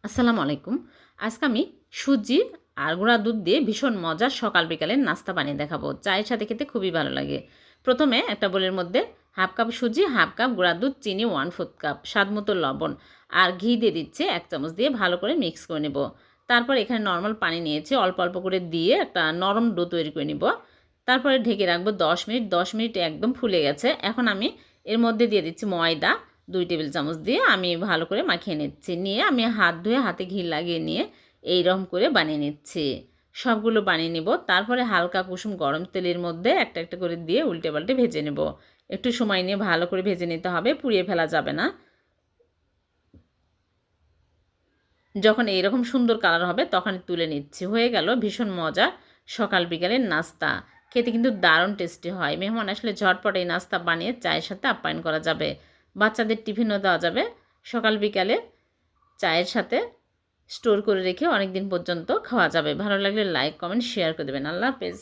আসসালামু আলাইকুম। আজকে আমি সুজি আর গুঁড়া দুধ দিয়ে ভীষণ মজার সকাল বিকালের নাস্তা বানিয়ে দেখাবো। চায়ের সাথে খেতে খুবই ভালো লাগে। প্রথমে একটা বোলের মধ্যে হাফ কাপ সুজি, হাফ কাপ গুঁড়া দুধ, চিনি 1/4 কাপ, স্বাদমতো লবণ আর ঘি দিয়ে দিচ্ছি 1 চামচ, দিয়ে ভালো করে মিক্স করে নেব। তারপর এখানে নর্মাল পানি নিয়েছি, অল্প অল্প করে দিয়ে একটা নরম ডো তৈরি করে নিব। তারপরে ঢেকে রাখবো 10 মিনিট। 10 মিনিট একদম ফুলে গেছে। এখন আমি এর মধ্যে দিয়ে দিচ্ছি ময়দা 2 টেবিল চামচ, দিয়ে আমি ভালো করে মাখিয়ে নিচ্ছি। নিয়ে আমি হাত ধুয়ে হাতে ঘি লাগিয়ে নিয়ে এইরকম করে বানিয়ে নিচ্ছি। সবগুলো বানিয়ে নিব। তারপরে হালকা কুসুম গরম তেলের মধ্যে একটা একটা করে দিয়ে উল্টে পাল্টে ভেজে নেব। একটু সময় নিয়ে ভালো করে ভেজে নিতে হবে, পুড়িয়ে ফেলা যাবে না। যখন এইরকম সুন্দর কালার হবে তখন তুলে নিচ্ছি। হয়ে গেল ভীষণ মজা সকাল বিকালের নাস্তা। খেতে কিন্তু দারুণ টেস্টি হয়। মেহমান আসলে ঝটপট এই নাস্তা বানিয়ে চায়ের সাথে আপ্যায়ন করা যাবে। বাচ্চাদের টিফিনও দেওয়া যাবে। সকাল বিকালে চায়ের সাথে স্টোর করে রেখে অনেক দিন পর্যন্ত খাওয়া যাবে। ভালো লাগলে লাইক, কমেন্ট, শেয়ার করে দেবেন। আল্লাহ হাফেজ।